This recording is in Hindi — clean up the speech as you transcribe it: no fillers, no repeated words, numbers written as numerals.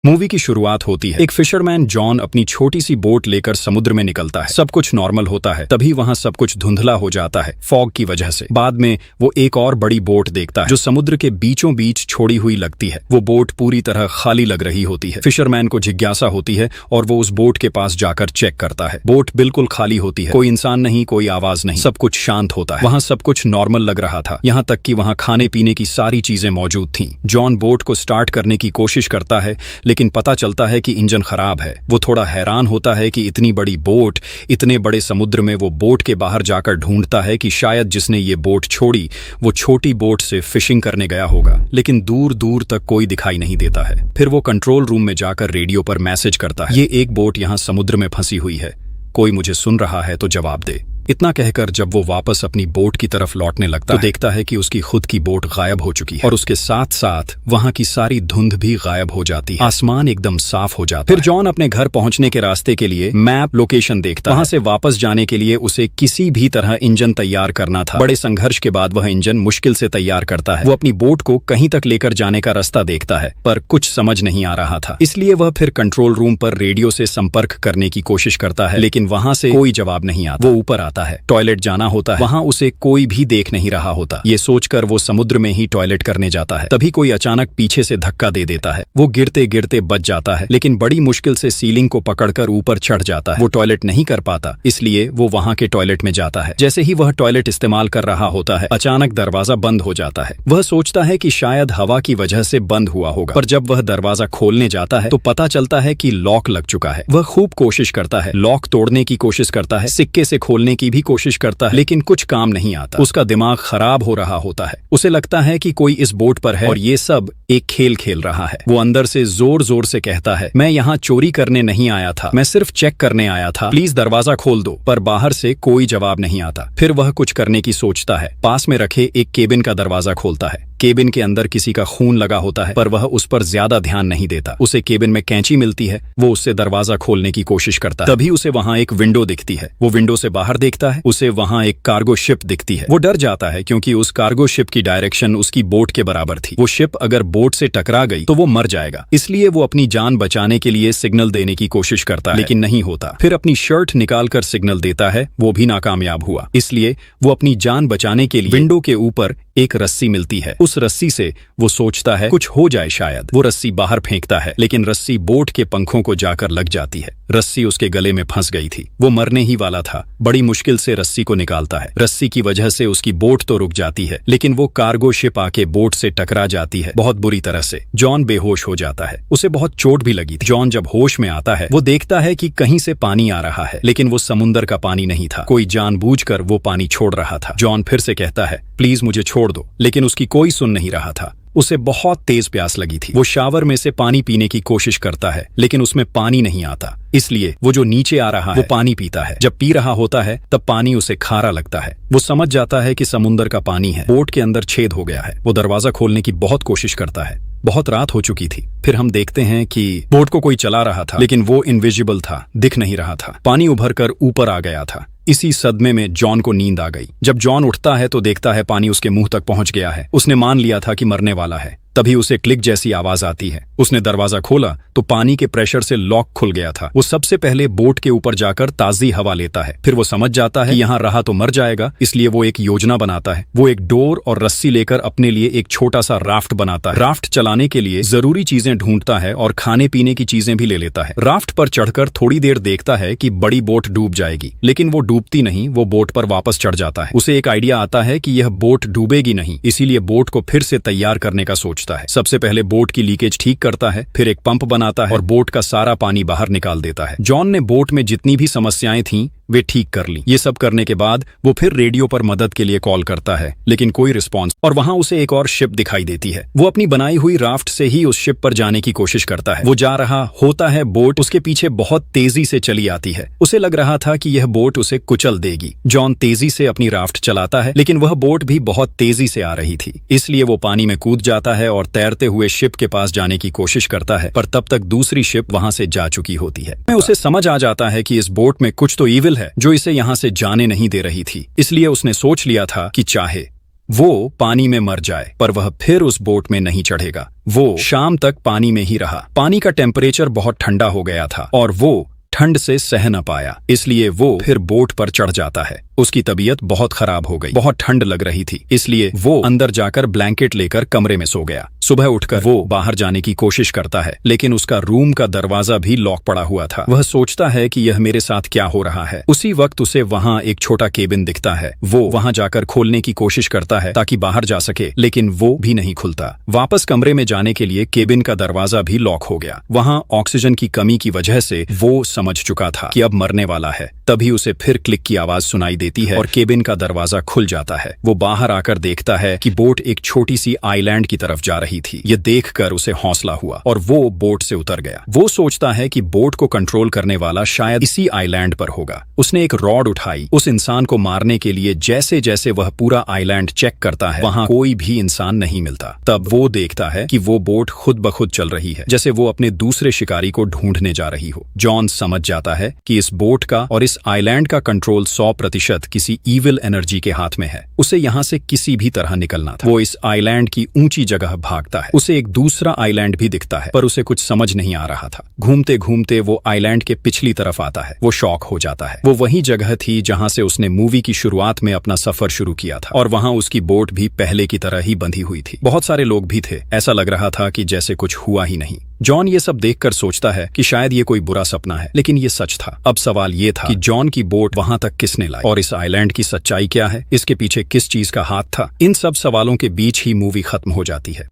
मूवी की शुरुआत होती है। एक फिशरमैन जॉन अपनी छोटी सी बोट लेकर समुद्र में निकलता है। सब कुछ नॉर्मल होता है, तभी वहाँ सब कुछ धुंधला हो जाता है फॉग की वजह से। बाद में वो एक और बड़ी बोट देखता है जो समुद्र के बीचों बीच छोड़ी हुई लगती है। वो बोट पूरी तरह खाली लग रही होती है। फिशरमैन को जिज्ञासा होती है और वो उस बोट के पास जाकर चेक करता है। बोट बिल्कुल खाली होती है, कोई इंसान नहीं, कोई आवाज नहीं, सब कुछ शांत होता है। वहाँ सब कुछ नॉर्मल लग रहा था, यहाँ तक कि वहाँ खाने पीने की सारी चीजें मौजूद थीं। जॉन बोट को स्टार्ट करने की कोशिश करता है, लेकिन पता चलता है कि इंजन खराब है। वो थोड़ा हैरान होता है कि इतनी बड़ी बोट इतने बड़े समुद्र में। वो बोट के बाहर जाकर ढूंढता है कि शायद जिसने ये बोट छोड़ी वो छोटी बोट से फिशिंग करने गया होगा, लेकिन दूर दूर तक कोई दिखाई नहीं देता है। फिर वो कंट्रोल रूम में जाकर रेडियो पर मैसेज करता है, ये एक बोट यहाँ समुद्र में फंसी हुई है, कोई मुझे सुन रहा है तो जवाब दे। इतना कहकर जब वो वापस अपनी बोट की तरफ लौटने लगता है तो देखता है कि उसकी खुद की बोट गायब हो चुकी है और उसके साथ साथ वहां की सारी धुंध भी गायब हो जाती है। आसमान एकदम साफ हो जाता है। फिर जॉन अपने घर पहुंचने के रास्ते के लिए मैप लोकेशन देखता है। वहां से वापस जाने के लिए उसे किसी भी तरह इंजन तैयार करना था। बड़े संघर्ष के बाद वह इंजन मुश्किल से तैयार करता है। वो अपनी बोट को कहीं तक लेकर जाने का रास्ता देखता है, पर कुछ समझ नहीं आ रहा था। इसलिए वह फिर कंट्रोल रूम पर रेडियो से संपर्क करने की कोशिश करता है, लेकिन वहां से कोई जवाब नहीं आता। वो ऊपर आता है, टॉयलेट जाना होता है, वहां उसे कोई भी देख नहीं रहा होता। ये सोचकर वो समुद्र में ही टॉयलेट करने जाता है। तभी कोई अचानक पीछे से धक्का दे देता है। वो गिरते गिरते बच जाता है, लेकिन बड़ी मुश्किल से सीलिंग को पकड़कर ऊपर चढ़ जाता है। वो टॉयलेट नहीं कर पाता, इसलिए वो वहां के टॉयलेट में जाता है। जैसे ही वह टॉयलेट इस्तेमाल कर रहा होता है, अचानक दरवाजा बंद हो जाता है। वह सोचता है कि शायद हवा की वजह से बंद हुआ होगा, पर जब वह दरवाजा खोलने जाता है तो पता चलता है कि लॉक लग चुका है। वह खूब कोशिश करता है, लॉक तोड़ने की कोशिश करता है, सिक्के से खोलने की भी कोशिश करता है, लेकिन कुछ काम नहीं आता। उसका दिमाग खराब हो रहा होता है। उसे लगता है कि कोई इस बोट पर है और ये सब एक खेल खेल रहा है। वो अंदर से जोर जोर से कहता है, मैं यहाँ चोरी करने नहीं आया था, मैं सिर्फ चेक करने आया था, प्लीज दरवाजा खोल दो। पर बाहर से कोई जवाब नहीं आता। फिर वह कुछ करने की सोचता है। पास में रखे एक केबिन का दरवाजा खोलता है। केबिन के अंदर किसी का खून लगा होता है, पर वह उस पर ज्यादा ध्यान नहीं देता। उसे केबिन में कैंची मिलती है, वो उससे दरवाजा खोलने की कोशिश करता है। तभी उसे वहां एक विंडो दिखती है। वो विंडो से बाहर देखता है, उसे वहां एक कार्गो शिप दिखती है। वो डर जाता है क्योंकि उस कार्गो शिप की डायरेक्शन उसकी बोट के बराबर थी। वो शिप अगर बोट से टकरा गई तो वो मर जाएगा। इसलिए वो अपनी जान बचाने के लिए सिग्नल देने की कोशिश करता है, लेकिन नहीं होता। फिर अपनी शर्ट निकालकर सिग्नल देता है, वो भी नाकामयाब हुआ। इसलिए वो अपनी जान बचाने के लिए विंडो के ऊपर एक रस्सी मिलती है। उस रस्सी से वो सोचता है कुछ हो जाए शायद। वो रस्सी बाहर फेंकता है, लेकिन रस्सी बोट के पंखों को जाकर लग जाती है। रस्सी उसके गले में फंस गई थी। वो मरने ही वाला था। बड़ी मुश्किल से रस्सी को निकालता है। रस्सी की वजह से उसकी बोट तो रुक जाती है, लेकिन वो कार्गो शिप आके बोट से टकरा जाती है बहुत बुरी तरह से। जॉन बेहोश हो जाता है। उसे बहुत चोट भी लगी थी। जॉन जब होश में आता है वो देखता है कि कहीं से पानी आ रहा है, लेकिन वो समुंदर का पानी नहीं था। कोई जानबूझकर वो पानी छोड़ रहा था। जॉन फिर से कहता है, प्लीज मुझे छोड़ दो, लेकिन उसकी कोई सुन नहीं रहा था। उसे बहुत तेज प्यास लगी थी। वो शावर में से पानी पीने की कोशिश करता है, लेकिन उसमें पानी नहीं आता। इसलिए वो जो नीचे आ रहा है वो पानी पीता है। जब पी रहा होता है तब पानी उसे खारा लगता है। वो समझ जाता है कि समुंदर का पानी है। बोट के अंदर छेद हो गया है। वो दरवाजा खोलने की बहुत कोशिश करता है। बहुत रात हो चुकी थी। फिर हम देखते हैं कि बोट को कोई चला रहा था, लेकिन वो इनविजिबल था, दिख नहीं रहा था। पानी उभर कर ऊपर आ गया था। इसी सदमे में जॉन को नींद आ गई। जब जॉन उठता है तो देखता है पानी उसके मुंह तक पहुंच गया है। उसने मान लिया था कि मरने वाला है। तभी उसे क्लिक जैसी आवाज आती है। उसने दरवाजा खोला तो पानी के प्रेशर से लॉक खुल गया था। वो सबसे पहले बोट के ऊपर जाकर ताजी हवा लेता है। फिर वो समझ जाता है यहाँ रहा तो मर जाएगा, इसलिए वो एक योजना बनाता है। वो एक डोर और रस्सी लेकर अपने लिए एक छोटा सा राफ्ट बनाता है। राफ्ट चलाने के लिए जरूरी चीजें ढूंढता है और खाने पीने की चीजें भी ले लेता है। राफ्ट पर चढ़कर थोड़ी देर देखता है कि बड़ी बोट डूब जाएगी, लेकिन वो डूबती नहीं। वो बोट पर वापस चढ़ जाता है। उसे एक आइडिया आता है कि यह बोट डूबेगी नहीं, इसीलिए बोट को फिर से तैयार करने का सोचता है। सबसे पहले बोट की लीकेज ठीक करता है, फिर एक पंप बनाता है और बोट का सारा पानी बाहर निकाल देता है। जॉन ने बोट में जितनी भी समस्याएं थीं वे ठीक कर ली। ये सब करने के बाद वो फिर रेडियो पर मदद के लिए कॉल करता है, लेकिन कोई रिस्पॉन्स। और वहां उसे एक और शिप दिखाई देती है। वो अपनी बनाई हुई राफ्ट से ही उस शिप पर जाने की कोशिश करता है। वो जा रहा होता है, बोट उसके पीछे बहुत तेजी से चली आती है। उसे लग रहा था कि यह बोट उसे कुचल देगी। जॉन तेजी से अपनी राफ्ट चलाता है, लेकिन वह बोट भी बहुत तेजी से आ रही थी। इसलिए वो पानी में कूद जाता है और तैरते हुए शिप के पास जाने की कोशिश करता है, पर तब तक दूसरी शिप वहां से जा चुकी होती है। उसे समझ आ जाता है कि इस बोट में कुछ तो ईविल है जो इसे यहाँ से जाने नहीं दे रही थी। इसलिए उसने सोच लिया था कि चाहे वो पानी में मर जाए, पर वह फिर उस बोट में नहीं चढ़ेगा। वो शाम तक पानी में ही रहा। पानी का टेम्परेचर बहुत ठंडा हो गया था और वो ठंड से सह न पाया, इसलिए वो फिर बोट पर चढ़ जाता है। उसकी तबीयत बहुत खराब हो गई, बहुत ठंड लग रही थी, इसलिए वो अंदर जाकर ब्लैंकेट लेकर कमरे में सो गया। सुबह उठकर वो बाहर जाने की कोशिश करता है, लेकिन उसका रूम का दरवाजा भी लॉक पड़ा हुआ था। वह सोचता है कि यह मेरे साथ क्या हो रहा है। उसी वक्त उसे वहां एक छोटा केबिन दिखता है। वो वहां जाकर खोलने की कोशिश करता है ताकि बाहर जा सके, लेकिन वो भी नहीं खुलता। वापस कमरे में जाने के लिए केबिन का दरवाजा भी लॉक हो गया। वहां ऑक्सीजन की कमी की वजह से वो समझ चुका था कि अब मरने वाला है। तभी उसे फिर क्लिक की आवाज सुनाई देती है और केबिन का दरवाजा खुल जाता है। वो बाहर आकर देखता है कि बोट एक छोटी सी आइलैंड की तरफ जा रही थी। ये देखकर उसे हौसला हुआ और वो बोट से उतर गया। वो सोचता है कि बोट को कंट्रोल करने वाला शायद इसी आइलैंड पर होगा। उसने एक रॉड उठाई उस इंसान को मारने के लिए। जैसे जैसे वह पूरा आइलैंड चेक करता है, वहां कोई भी इंसान नहीं मिलता। तब वो देखता है कि वो बोट खुद ब खुद चल रही है, जैसे वो अपने दूसरे शिकारी को ढूंढने जा रही हो। जॉन समझ जाता है कि इस बोट का और इस आइलैंड का कंट्रोल 100% किसी ईविल एनर्जी के हाथ में है। उसे यहाँ से किसी भी तरह निकलना था। वो इस आइलैंड की ऊंची जगह भागता है। उसे एक दूसरा आइलैंड भी दिखता है, पर उसे कुछ समझ नहीं आ रहा था। घूमते घूमते वो आइलैंड के पिछली तरफ आता है। वो शॉक हो जाता है। वो वही जगह थी जहां से उसने मूवी की शुरुआत में अपना सफर शुरू किया था, और वहां उसकी बोट भी पहले की तरह ही बंधी हुई थी। बहुत सारे लोग भी थे। ऐसा लग रहा था कि जैसे कुछ हुआ ही नहीं। जॉन ये सब देखकर सोचता है कि शायद ये कोई बुरा सपना है, लेकिन ये सच था। अब सवाल ये था कि जॉन की बोट वहां तक किसने लाई, और इस आइलैंड की सच्चाई क्या है, इसके पीछे किस चीज का हाथ था। इन सब सवालों के बीच ही मूवी खत्म हो जाती है।